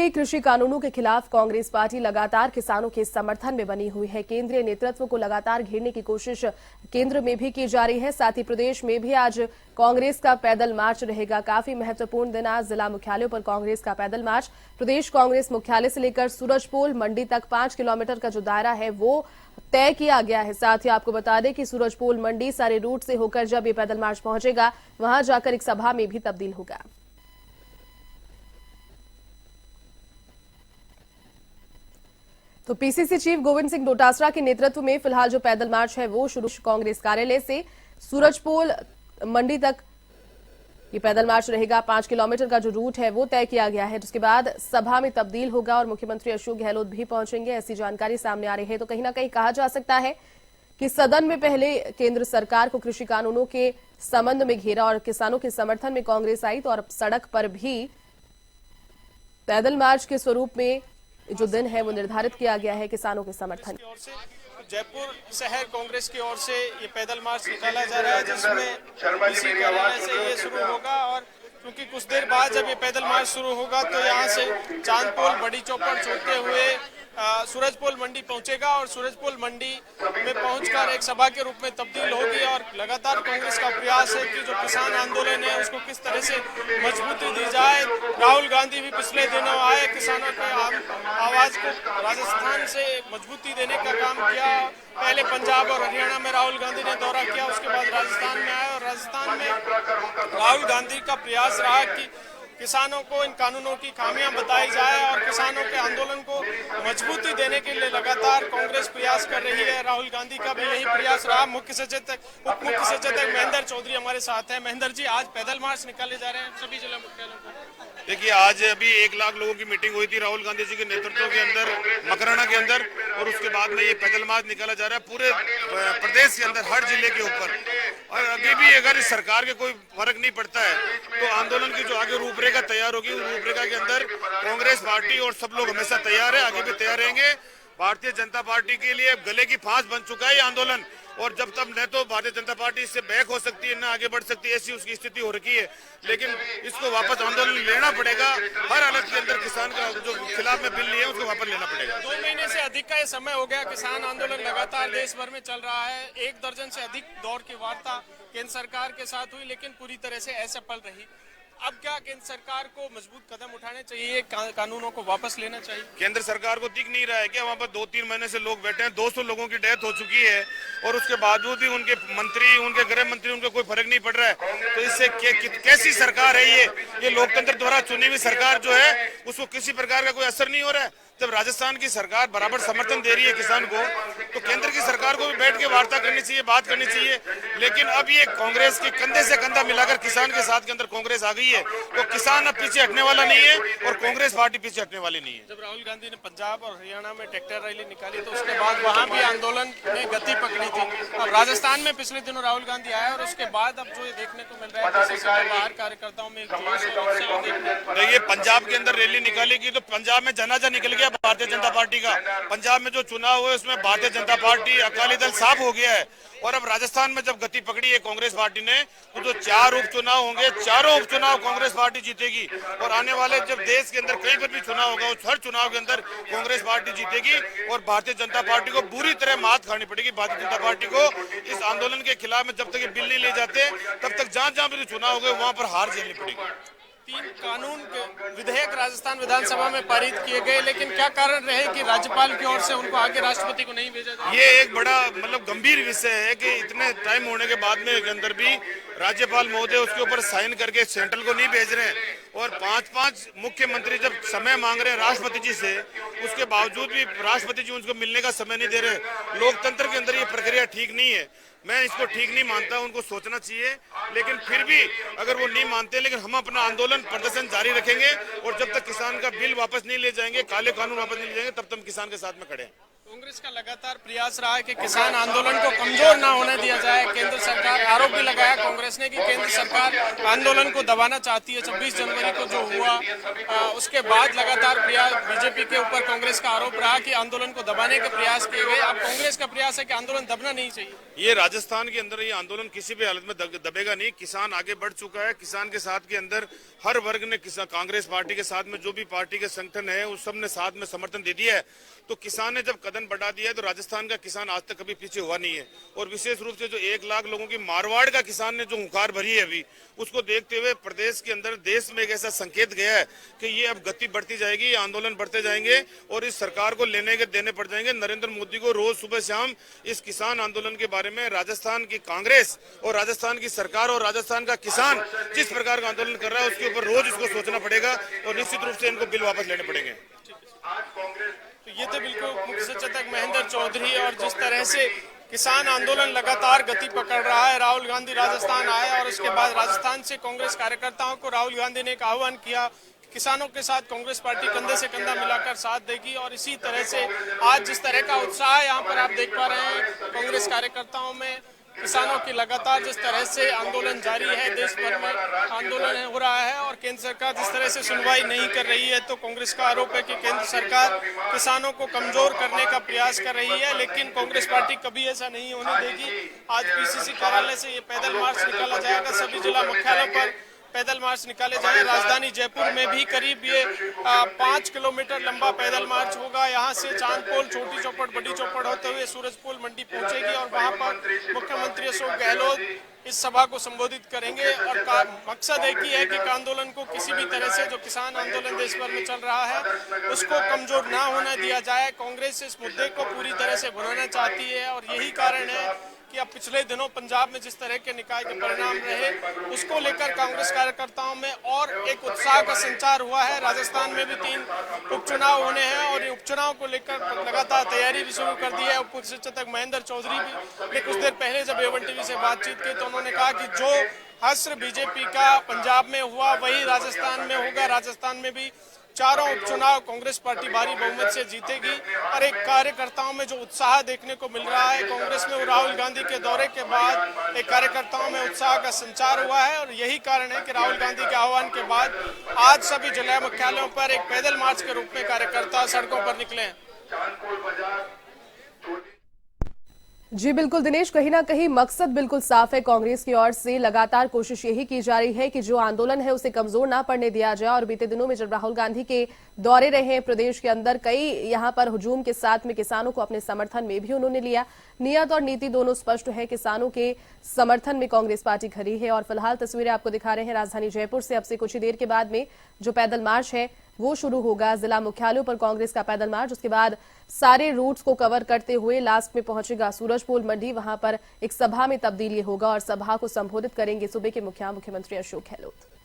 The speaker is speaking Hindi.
में कृषि कानूनों के खिलाफ कांग्रेस पार्टी लगातार किसानों के समर्थन में बनी हुई है। केंद्रीय नेतृत्व को लगातार घेरने की कोशिश केंद्र में भी की जा रही है। साथ ही प्रदेश में भी आज कांग्रेस का पैदल मार्च रहेगा। काफी महत्वपूर्ण दिन आज जिला मुख्यालयों पर कांग्रेस का पैदल मार्च। प्रदेश कांग्रेस मुख्यालय से लेकर सूरजपोल मंडी तक 5 किलोमीटर का जो दायरा है वो तय किया गया है। साथ ही आपको बता दें कि सूरजपोल मंडी सारे रूट से होकर जब ये पैदल मार्च पहुंचेगा, वहां जाकर एक सभा में भी तब्दील होगा। तो पीसीसी चीफ गोविंद सिंह डोटासरा के नेतृत्व में फिलहाल जो पैदल मार्च है वो शुरू कांग्रेस कार्यालय से सूरजपोल मंडी तक ये पैदल मार्च रहेगा। 5 किलोमीटर का जो रूट है वो तय किया गया है। उसके बाद सभा में तब्दील होगा और मुख्यमंत्री अशोक गहलोत भी पहुंचेंगे, ऐसी जानकारी सामने आ रही है। तो कहीं ना कहीं कहा जा सकता है कि सदन में पहले केंद्र सरकार को कृषि कानूनों के संबंध में घेरा और किसानों के समर्थन में कांग्रेस आई, तो और सड़क पर भी पैदल मार्च के स्वरूप में जो दिन है वो निर्धारित किया गया है किसानों के समर्थन की ओर से। जयपुर शहर कांग्रेस की ओर से ये पैदल मार्च निकाला जा रहा है, जिसमें इसी कार्यालय से ये शुरू होगा। और क्योंकि कुछ देर बाद जब ये पैदल मार्च शुरू होगा तो यहाँ से चांदपोल, बड़ी चौपड़ छोड़ते हुए सूरजपोल मंडी पहुंचेगा और सूरजपोल मंडी में पहुंचकर एक सभा के रूप में तब्दील होगी। और लगातार कांग्रेस का प्रयास है कि जो किसान आंदोलन है उसको किस तरह से मजबूती दी जाए। राहुल गांधी भी पिछले दिनों आए, किसानों के आवाज को राजस्थान से मजबूती देने का काम किया। पहले पंजाब और हरियाणा में राहुल गांधी ने दौरा किया, उसके बाद राजस्थान में आए और राजस्थान में राहुल गांधी का प्रयास रहा कि किसानों को इन कानूनों की खामियां बताई जाए और किसानों के आंदोलन को मजबूती देने के लिए लगातार कांग्रेस प्रयास कर रही है। राहुल गांधी का भी यही प्रयास रहा। उप मुख्य सचेतक महेंद्र चौधरी हमारे साथ हैं। महेंद्र जी, आज पैदल मार्च निकाले जा रहे हैं सभी जिला मुख्यालयों को। देखिए, आज अभी 1 लाख लोगों की मीटिंग हुई थी राहुल गांधी जी के नेतृत्व के अंदर मकराना के अंदर, और उसके बाद में ये पैदल मार्च निकाला जा रहा है पूरे प्रदेश के अंदर, हर जिले के ऊपर। और अभी भी अगर इस सरकार के कोई फर्क नहीं पड़ता है तो आंदोलन की जो आगे रूपरेखा तैयार होगी, उस रूपरेखा के अंदर कांग्रेस पार्टी और सब लोग हमेशा तैयार है, आगे भी तैयार रहेंगे। भारतीय जनता पार्टी के लिए गले की फांस बन चुका है ये आंदोलन, और जब तक न तो भारतीय जनता पार्टी इससे बैक हो सकती है न आगे बढ़ सकती है, ऐसी उसकी स्थिति हो रखी है। लेकिन इसको वापस आंदोलन लेना पड़ेगा। हर हालत के अंदर किसान का जो खिलाफ में बिल लिए उसको वापस लेना पड़ेगा। 2 महीने से अधिक का ये समय हो गया, किसान आंदोलन लगातार देश भर में चल रहा है। 1 दर्जन से अधिक दौर की वार्ता केंद्र सरकार के साथ हुई, लेकिन पूरी तरह से असफल रही। अब क्या केंद्र सरकार को मजबूत कदम उठाने चाहिए, कानूनों को वापस लेना चाहिए? केंद्र सरकार को दिख नहीं रहा है कि वहाँ पर 2-3 महीने से लोग बैठे हैं, 200 लोगों की डेथ हो चुकी है, और उसके बावजूद भी उनके मंत्री, उनके गृह मंत्री, उनको कोई फर्क नहीं पड़ रहा है। तो इससे कैसी सरकार है ये लोकतंत्र द्वारा चुनी हुई सरकार जो है उसको किसी प्रकार का कोई असर नहीं हो रहा है। जब राजस्थान की सरकार बराबर समर्थन दे रही है किसान को, तो केंद्र की सरकार को भी बैठ के वार्ता करनी चाहिए, बात करनी चाहिए। लेकिन अब ये कांग्रेस के कंधे से कंधा मिलाकर किसान के साथ के अंदर कांग्रेस आ गई है, तो किसान अब पीछे हटने वाला नहीं है और कांग्रेस पार्टी पीछे हटने वाली नहीं है। जब राहुल गांधी ने पंजाब और हरियाणा में ट्रैक्टर रैली निकाली तो उसके बाद वहाँ भी आंदोलन ने गति पकड़ी थी। अब राजस्थान में पिछले दिनों राहुल गांधी आए और उसके बाद अब जो ये देखने को मिल रहा है बाहर कार्यकर्ताओं में ये पंजाब के अंदर रैली निकालेगी तो पंजाब में जनाजा निकल गया भारतीय जनता पार्टी का। पंजाब में जो चुनाव हुए उसमें भारतीय जनता पार्टी, अकाली दल साफ हो गया है। और अब राजस्थान में जब गति पकड़ी है कांग्रेस पार्टी ने, तो जो 4 उपचुनाव होंगे, चारों उपचुनाव कांग्रेस पार्टी जीतेगी। और आने वाले जब देश के अंदर कहीं पर भी चुनाव होगा, उस हर चुनाव के अंदर कांग्रेस पार्टी जीतेगी और भारतीय जनता पार्टी को बुरी तरह मात खानी पड़ेगी। भारतीय जनता पार्टी को इस आंदोलन के खिलाफ में जब तक ये बिल नहीं ले जाते, तब तक जहां भी चुनाव होंगे वहां पर हार झेलनी पड़ेगी। 3 कानून के विधेयक राजस्थान विधानसभा में पारित किए गए, लेकिन क्या कारण रहे कि राज्यपाल की ओर से उनको आगे राष्ट्रपति को नहीं भेजा जाए? ये एक बड़ा गंभीर विषय है कि इतने टाइम होने के बाद में के अंदर भी राज्यपाल महोदय उसके ऊपर साइन करके सेंट्रल को नहीं भेज रहे हैं। और 5-5 मुख्यमंत्री जब समय मांग रहे हैं राष्ट्रपति जी से, उसके बावजूद भी राष्ट्रपति जी उनको मिलने का समय नहीं दे रहे। लोकतंत्र के अंदर ये प्रक्रिया ठीक नहीं है, मैं इसको ठीक नहीं मानता, उनको सोचना चाहिए। लेकिन फिर भी अगर वो नहीं मानते, लेकिन हम अपना आंदोलन प्रदर्शन जारी रखेंगे और जब तक किसान का बिल वापस नहीं ले जाएंगे, काले कानून वापस नहीं ले जाएंगे, तब तक हम किसान के साथ में खड़े हैं। कांग्रेस का लगातार प्रयास रहा है कि किसान आंदोलन को कमजोर ना होने दिया जाए। केंद्र सरकार, आरोप भी लगाया कांग्रेस ने कि केंद्र सरकार आंदोलन को दबाना चाहती है। 26 जनवरी को जो हुआ उसके बाद लगातार प्रयास बीजेपी के ऊपर कांग्रेस का आरोप रहा कि आंदोलन को दबाने के प्रयास किए गए। अब कांग्रेस का प्रयास है कि आंदोलन दबना नहीं चाहिए। ये राजस्थान के अंदर ये आंदोलन किसी भी हालत में दबेगा नहीं। किसान आगे बढ़ चुका है। किसान के साथ के अंदर हर वर्ग ने कांग्रेस पार्टी के साथ में जो भी पार्टी के संगठन है उस सब ने साथ में समर्थन दे दिया है। तो किसान ने जब कदम बढ़ा दिया है तो राजस्थान का किसान आज तक कभी पीछे हुआ नहीं है। और विशेष रूप से जो 1 लाख लोगों की मारवाड़ का किसान ने जो हुंकार भरी है अभी, उसको देखते हुए प्रदेश के अंदर देश में एक ऐसा संकेत गया है कि ये अब गति बढ़ती जाएगी, ये आंदोलन बढ़ते जाएंगे और इस सरकार को लेने के देने पड़ जाएंगे। नरेंद्र मोदी को रोज सुबह शाम इस किसान आंदोलन के बारे में राजस्थान की कांग्रेस और राजस्थान की सरकार और राजस्थान का किसान जिस प्रकार का आंदोलन कर रहा है उसके ऊपर रोज इसको सोचना पड़ेगा और निश्चित रूप से इनको बिल वापस लेने पड़ेंगे। तो ये तो बिल्कुल मुख्य सचेतक महेंद्र चौधरी। और जिस तरह से किसान आंदोलन लगातार गति पकड़ रहा है, राहुल गांधी राजस्थान आए और उसके बाद राजस्थान से कांग्रेस कार्यकर्ताओं को राहुल गांधी ने एक आह्वान किया, किसानों के साथ कांग्रेस पार्टी कंधे से कंधा मिलाकर साथ देगी। और इसी तरह से आज जिस तरह का उत्साह यहाँ पर आप देख पा रहे हैं कांग्रेस कार्यकर्ताओं में, किसानों की लगातार जिस तरह से आंदोलन जारी है, देश भर में आंदोलन हो रहा है और केंद्र सरकार जिस तरह से सुनवाई नहीं कर रही है, तो कांग्रेस का आरोप है कि केंद्र सरकार किसानों को कमजोर करने का प्रयास कर रही है। लेकिन कांग्रेस पार्टी कभी ऐसा नहीं होने देगी। आज पीसीसी कार्यालय से ये पैदल मार्च निकाला जाएगा, सभी जिला मुख्यालयों पर पैदल मार्च निकाले जाए। राजधानी जयपुर में भी करीब ये 5 किलोमीटर लंबा पैदल मार्च होगा। यहाँ से चांदपोल, छोटी चौपड़, बड़ी चौपड़ होते हुए सूरजपोल मंडी पहुंचेगी और वहाँ पर मुख्यमंत्री अशोक गहलोत इस सभा को संबोधित करेंगे। और मकसद एक ही है कि आंदोलन को किसी भी तरह से, जो किसान आंदोलन देश भर में चल रहा है, उसको कमजोर ना होने दिया जाए। कांग्रेस इस मुद्दे को पूरी तरह से भुनाना चाहती है और यही कारण है कि अब पिछले दिनों पंजाब में जिस तरह के निकाय के परिणाम रहे, उसको लेकर कांग्रेस कार्यकर्ताओं में और एक उत्साह का संचार हुआ है। राजस्थान में भी 3 उपचुनाव होने हैं और ये उपचुनाव को लेकर लगातार तैयारी भी शुरू कर दी है। उप सचेतक महेंद्र चौधरी ने कुछ देर पहले जब एवन टीवी से बातचीत की तो उन्होंने कहा कि जो हश्र बीजेपी का पंजाब में हुआ वही राजस्थान में होगा। राजस्थान में भी चारों उपचुनाव कांग्रेस पार्टी भारी बहुमत से जीतेगी। और एक कार्यकर्ताओं में जो उत्साह देखने को मिल रहा है कांग्रेस में, वो राहुल गांधी के दौरे के बाद एक कार्यकर्ताओं में उत्साह का संचार हुआ है। और यही कारण है कि राहुल गांधी के आह्वान के बाद आज सभी जिला मुख्यालयों पर एक पैदल मार्च के रूप में कार्यकर्ता सड़कों पर निकले हैं। जी बिल्कुल दिनेश, कहीं ना कहीं मकसद बिल्कुल साफ है। कांग्रेस की ओर से लगातार कोशिश यही की जा रही है कि जो आंदोलन है उसे कमजोर ना पड़ने दिया जाए। और बीते दिनों में जब राहुल गांधी के दौरे रहे प्रदेश के अंदर, कई यहां पर हुजूम के साथ में किसानों को अपने समर्थन में भी उन्होंने लिया। नियत और नीति दोनों स्पष्ट है, किसानों के समर्थन में कांग्रेस पार्टी खड़ी है। और फिलहाल तस्वीरें आपको दिखा रहे हैं राजधानी जयपुर से। अब से कुछ ही देर के बाद में जो पैदल मार्च है वो शुरू होगा। जिला मुख्यालयों पर कांग्रेस का पैदल मार्च, उसके बाद सारे रूट्स को कवर करते हुए लास्ट में पहुंचेगा सूरजपोल मंडी। वहां पर एक सभा में तब्दीली होगा और सभा को संबोधित करेंगे सूबे के मुख्यमंत्री अशोक गहलोत।